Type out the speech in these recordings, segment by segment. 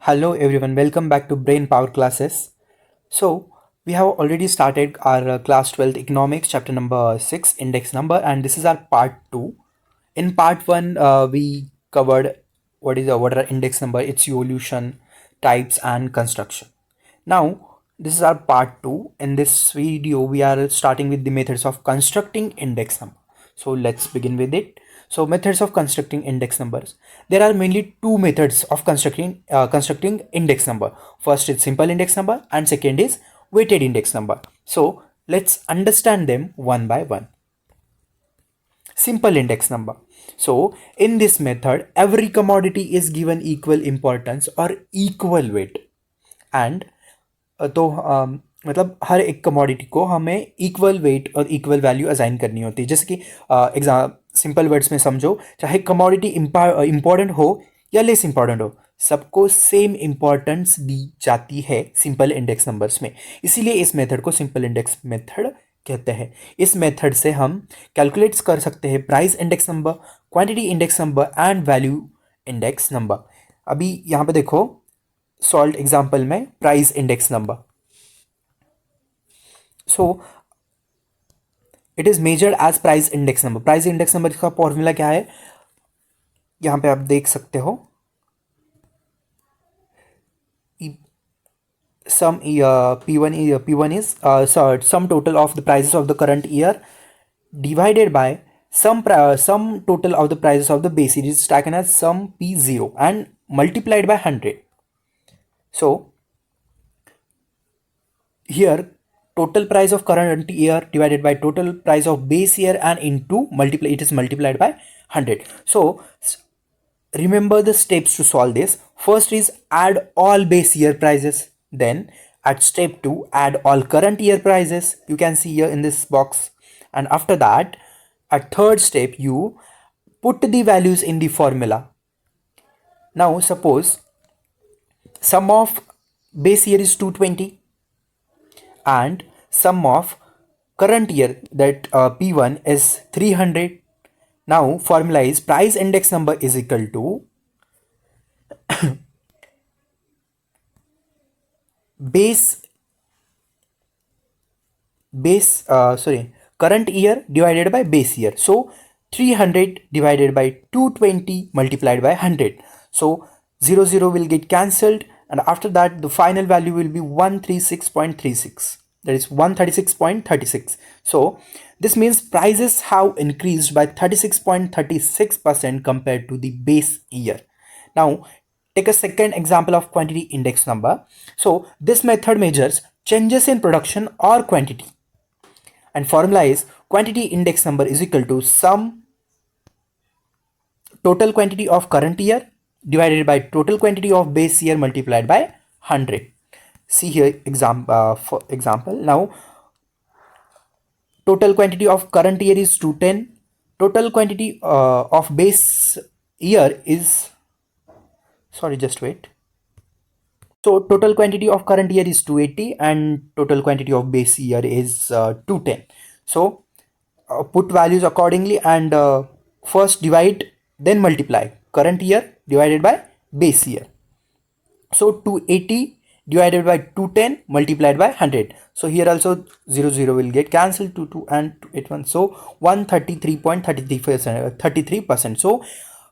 Hello everyone, welcome back to Brain Power classes. So, we have already started our class 12th economics chapter number 6 index number, and this is our part 2. In part 1 we covered what are index number, its evolution, types and construction. Now, this is our part 2. In this video we are starting with the methods of constructing index number. So let's begin with it. So methods of constructing index numbers. There are mainly two methods of constructing index number. First is simple index number and second is weighted index number. So let's understand them one by one. Simple index number. So in this method, every commodity is given equal importance or equal weight, and मतलब हर एक commodity को हमें equal weight और equal value assign करनी होती है. जैसे कि एग्जाम सिंपल वर्ड्स में समझो, चाहे कमोडिटी इंपॉर्टेंट हो या लेस इंपॉर्टेंट हो, सबको सेम इंपॉर्टेंस दी जाती है सिंपल इंडेक्स नंबर्स में. इसीलिए इस मेथड को सिंपल इंडेक्स मेथड कहते हैं. इस मेथड से हम कैलकुलेट्स कर सकते हैं price index number, quantity index number and value index number. अभी यहाँ पे देखो, सॉल्व एग्जाम्पल में price index number. So it is measured as price index number. Price index number का फॉर्मूला क्या है, यहां पे आप देख सकते हो. Sum P1 is sum total of the prices of the current year divided by sum total of the prices of the base year is taken as sum P0 and multiplied by 100. So here total price of current year divided by total price of base year and into multiply, it is multiplied by 100. So remember the steps to solve this. First is add all base year prices. Then at step 2 add all current year prices, you can see here in this box. And after that, at third step, you put the values in the formula. Now suppose sum of base year is 220 and sum of current year, that P1 is 300. Now formula is price index number is equal to current year divided by base year. So 300 divided by 220 multiplied by 100. So 0 will get cancelled, and after that the final value will be 136.36, that is 136.36. So this means prices have increased by 36.36% compared to the base year. Now take a second example of quantity index number. So this method measures changes in production or quantity, and formula is quantity index number is equal to sum total quantity of current year divided by total quantity of base year multiplied by 100. See here for example. Now total quantity of current year is 210, total quantity of base year is, sorry, just wait. So total quantity of current year is 280 and total quantity of base year is 210. So put values accordingly and first divide, then multiply current year divided by base year. So 280 divided by 210 multiplied by 100. So here also 0 will get cancelled, 2 and 81. So 133.33%. So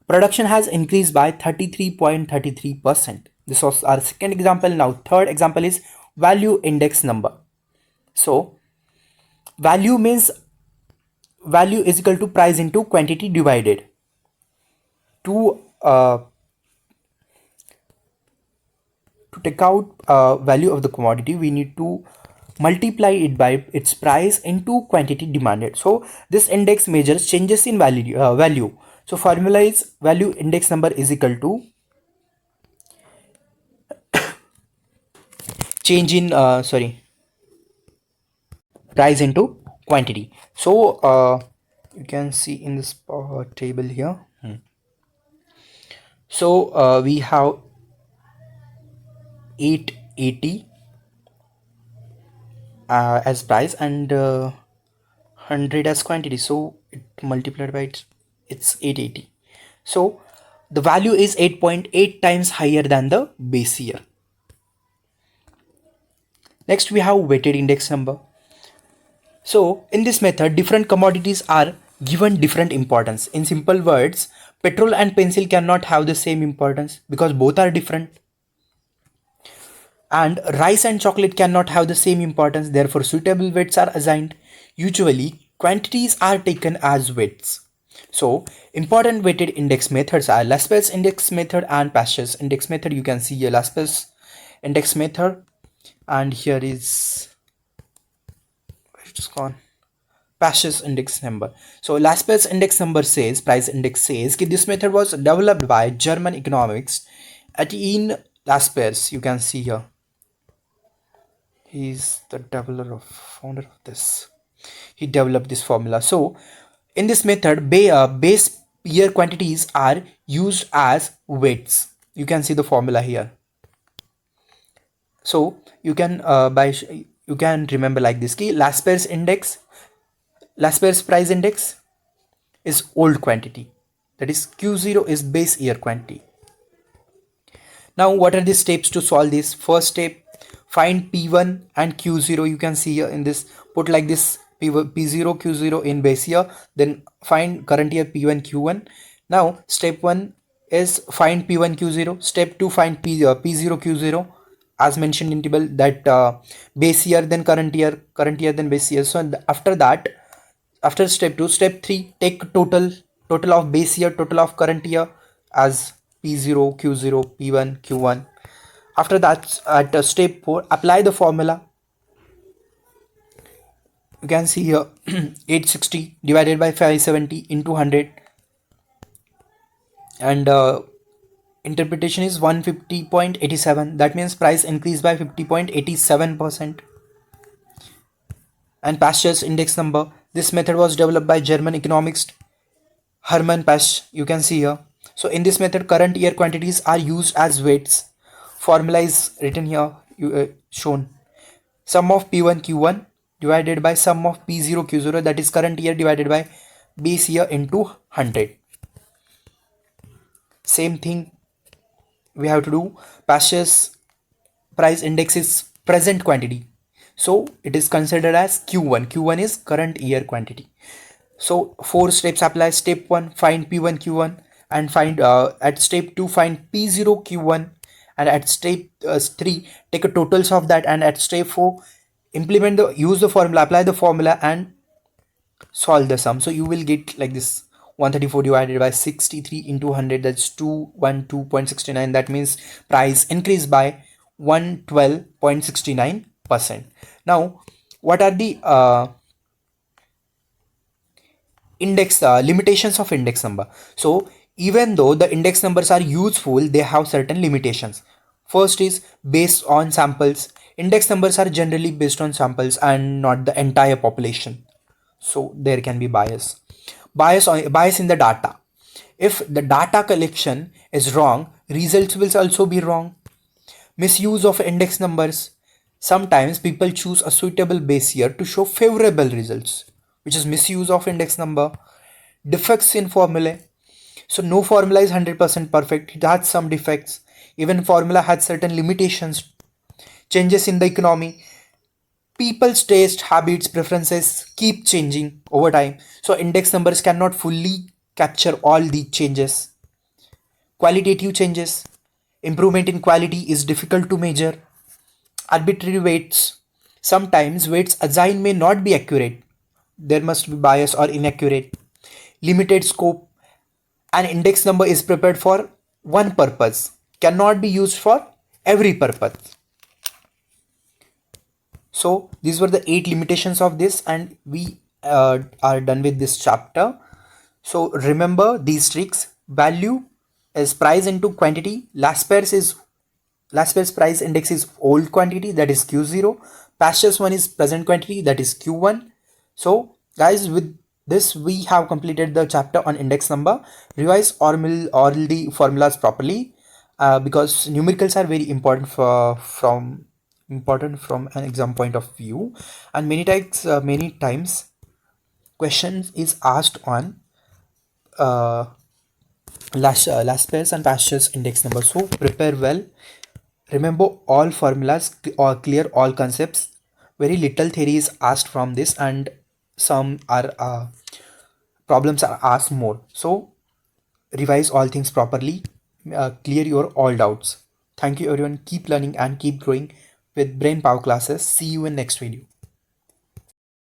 production has increased by 33.33%. This was our second example. Now third example is value index number. So value means value is equal to price into quantity divided. To take out value of the commodity, we need to multiply it by its price into quantity demanded. So this index measures changes in value. So formula is value index number is equal to change in price into quantity. So you can see in this table here. So we have 880 as price and 100 as quantity, so it multiplied by it's 880. So the value is 8.8 times higher than the base year. Next we have weighted index number. So in this method, different commodities are given different importance. In simple words, petrol and pencil cannot have the same importance because both are different. And rice and chocolate cannot have the same importance, therefore suitable weights are assigned. Usually, quantities are taken as weights. So, important weighted index methods are Laspers index method and Pashas index method. You can see a Laspers index method, and here is it's gone. Pashas index number. So Laspers index number says, price index says, that this method was developed by German economics Etienne Laspers. You can see here. He's the founder of this. He developed this formula. So in this method, base year quantities are used as weights. You can see the formula here. So you can you can remember like this key. Laspers price index is old quantity, that is Q0 is base year quantity. Now what are the steps to solve this? First step, find P1 and Q0. You can see here in this, put like this, P0 Q0 in base year, then find current year P1 Q1. Now step 1 is find P1 Q0. Step 2, find P0 Q0 as mentioned in table, that base year then current year then base year. So after that, after step 2, step 3, take total of base year, total of current year as P0 Q0 P1 Q1. After that, at step 4, apply the formula. You can see here 860 divided by 570 into 100, and interpretation is 150.87. that means price increased by 50.87%. And Pashas index number, this method was developed by German economist Hermann Pasch. You can see here. So in this method, current year quantities are used as weights. Formula is written here, shown. Sum of P1 Q1 divided by sum of P0 Q0, that is current year divided by base year into 100. Same thing we have to do. Pashas price index is present quantity, so it is considered as Q1. Q1 is current year quantity. So 4 steps apply. Step 1, find P1 Q1, and find at step 2, find P0 Q1, and at step 3, take a totals of that, and at step 4, use the formula, apply the formula, and solve the sum. So you will get like this, 134 divided by 63 into 100, that's 212.69. that means price increased by 112.69%. Now what are the limitations of index number? So even though the index numbers are useful, they have certain limitations. First is based on samples. Index numbers are generally based on samples and not the entire population, so there can be bias in the data. If the data collection is wrong, results will also be wrong. Misuse of index numbers. Sometimes people choose a suitable base year to show favorable results, which is misuse of index number. Defects in formulae. So no formula is 100% perfect. It has some defects. Even formula has certain limitations. Changes in the economy. People's taste, habits, preferences keep changing over time. So index numbers cannot fully capture all the changes. Qualitative changes. Improvement in quality is difficult to measure. Arbitrary weights. Sometimes weights assigned may not be accurate. There must be bias or inaccurate. Limited scope. An index number is prepared for one purpose, cannot be used for every purpose. So these were the 8 limitations of this, and we are done with this chapter. So remember these tricks. Value is price into quantity. Laspers price index is old quantity, that is Q0. Pashas one is present quantity, that is Q1. So guys, with this we have completed the chapter on index number. Revise all the formulas properly, because numericals are very important from an exam point of view, and many times questions is asked on last pairs and past year's index number. So prepare well, remember all formulas or clear all concepts. Very little theory is asked from this, and some are problems are asked more. So revise all things properly, clear your all doubts. Thank you everyone. Keep learning and keep growing with brain power classes. See you in next video.